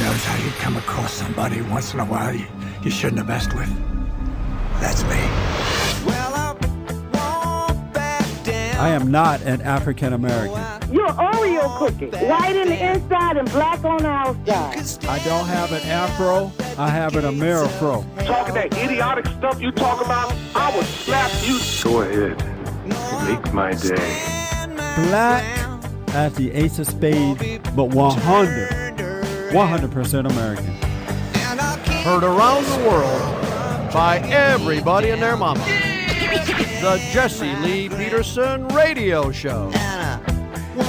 knows how you come across somebody once in a while you shouldn't have messed with? That's me. I am not an African American. You're Oreo cookie, white in the inside and black on the outside. I don't have an afro, I have an Amerifro. Talking that idiotic stuff you talk about, I will slap you. Go ahead, make my day. Black as the ace of spades, but 100% American. Heard around the world by everybody and their mama. The Jesse Lee Peterson Radio Show.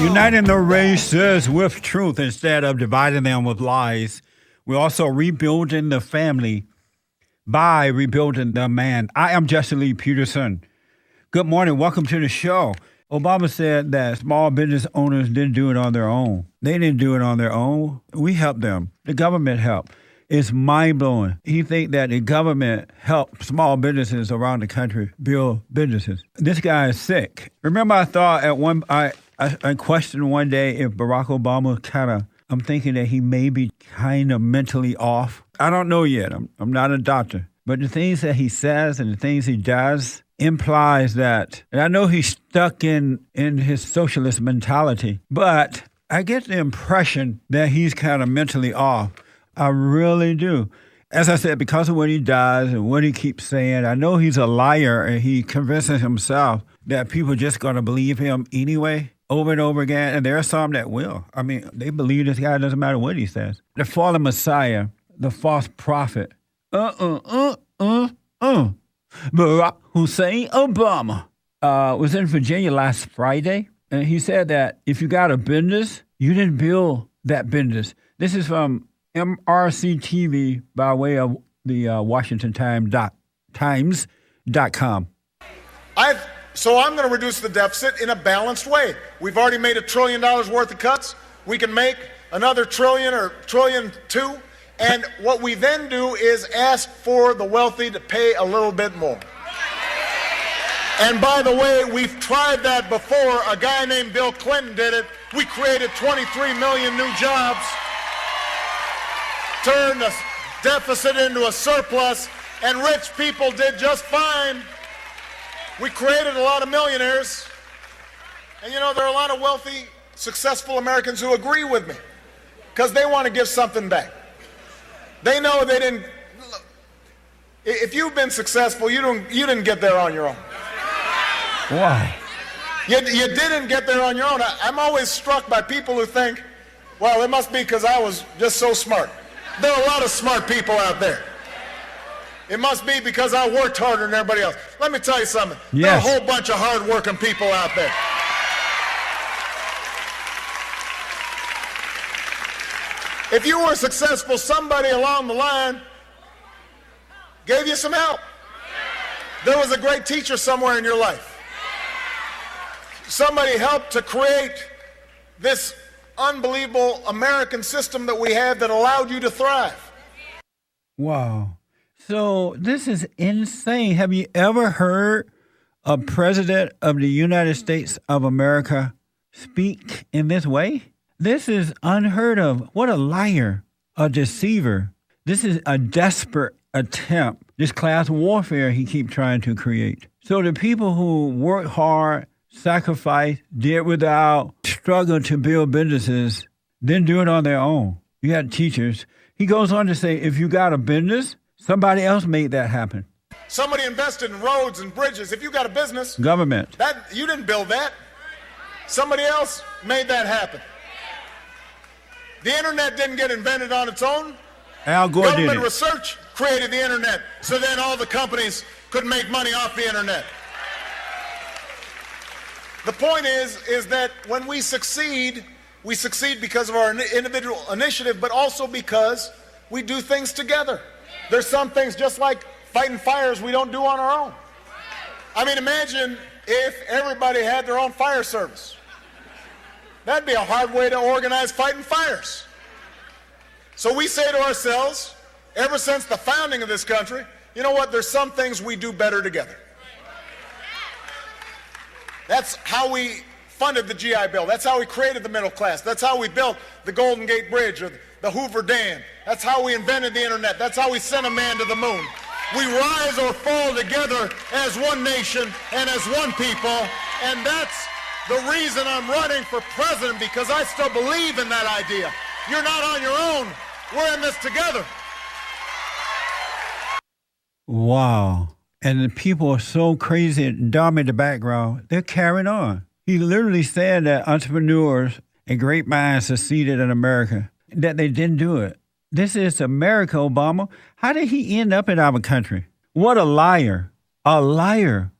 Uniting the races with truth instead of dividing them with lies. We're also rebuilding the family by rebuilding the man. I am Jesse Lee Peterson. Good morning. Welcome to the show. Obama said that small business owners didn't do it on their own. They didn't do it on their own. We helped them. The government helped. It's mind-blowing. He think that the government helped small businesses around the country build businesses. This guy is sick. Remember, I thought I questioned one day if Barack Obama I'm thinking that he may be kind of mentally off. I don't know yet. I'm not a doctor. But the things that he says and the things he does implies that, and I know he's stuck in his socialist mentality, but I get the impression that he's kind of mentally off. I really do. As I said, because of what he does and what he keeps saying, I know he's a liar and he convinces himself that people are just going to believe him anyway, over and over again. And there are some that will. I mean, they believe this guy doesn't matter what he says. The fallen Messiah, the false prophet, Barack Hussein Obama was in Virginia last Friday. And he said that if you got a business, you didn't build that business. This is from MRC TV by way of the WashingtonTimes.com. So I'm going to reduce the deficit in a balanced way. We've already made $1 trillion worth of cuts. We can make another trillion or $1.2 trillion. And what we then do is ask for the wealthy to pay a little bit more. And by the way, we've tried that before. A guy named Bill Clinton did it. We created 23 million new jobs. Turned the deficit into a surplus, and rich people did just fine. We created a lot of millionaires. And you know, there are a lot of wealthy, successful Americans who agree with me because they want to give something back. They know they didn't. If you've been successful, you didn't get there on your own. Wow. You didn't get there on your own. I'm always struck by people who think, well, it must be because I was just so smart. There are a lot of smart people out there. It must be because I worked harder than everybody else. Let me tell you something. Yes. There are a whole bunch of hard-working people out there. If you were successful, somebody along the line gave you some help. There was a great teacher somewhere in your life. Somebody helped to create this unbelievable American system that we have that allowed you to thrive. Wow. So this is insane. Have you ever heard a president of the United States of America speak in this way? This is unheard of. What a liar, a deceiver. This is a desperate attempt, this class warfare he keeps trying to create. So the people who work hard, sacrifice, did without, struggle to build businesses, didn't do it on their own. You had teachers. He goes on to say, if you got a business, somebody else made that happen. Somebody invested in roads and bridges. If you got a business, government. You didn't build that. Somebody else made that happen. The internet didn't get invented on its own. Al Gore Government did it. research created the internet, so then all the companies could make money off the internet. The point is that when we succeed because of our individual initiative, but also because we do things together. There's some things, just like fighting fires, we don't do on our own. I mean, imagine if everybody had their own fire service. That'd be a hard way to organize fighting fires. So we say to ourselves, ever since the founding of this country, you know what, there's some things we do better together. That's how we funded the GI Bill. That's how we created the middle class. That's how we built the Golden Gate Bridge or the Hoover Dam. That's how we invented the internet. That's how we sent a man to the moon. We rise or fall together as one nation and as one people, and that's the reason I'm running for president, because I still believe in that idea. You're not on your own. We're in this together. Wow. And the people are so crazy and dumb in the background, they're carrying on. He literally said that entrepreneurs and great minds succeeded in America, that they didn't do it. This is America, Obama. How did he end up in our country? What a liar. A liar.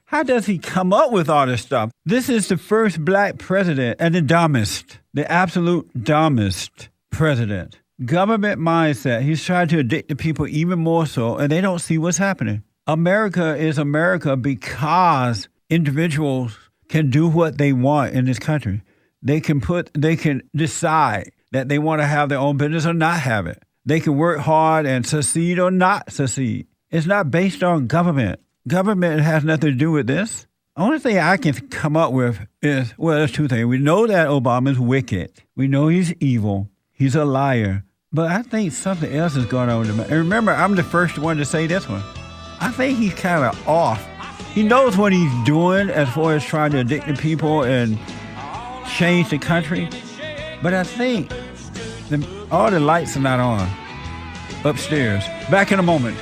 How does he come up with all this stuff? This is the first black president and the dumbest, the absolute dumbest president. Government mindset. He's trying to addict the people even more so, and they don't see what's happening. America is America because individuals can do what they want in this country. They can decide that they want to have their own business or not have it. They can work hard and succeed or not succeed. It's not based on government. Government has nothing to do with this. The only thing I can come up with is, well, there's two things. We know that Obama's wicked. We know he's evil. He's a liar. But I think something else is going on with him. And remember, I'm the first one to say this one. I think he's kind of off. He knows what he's doing as far as trying to addict the people and change the country. But I think all the lights are not on upstairs. Back in a moment.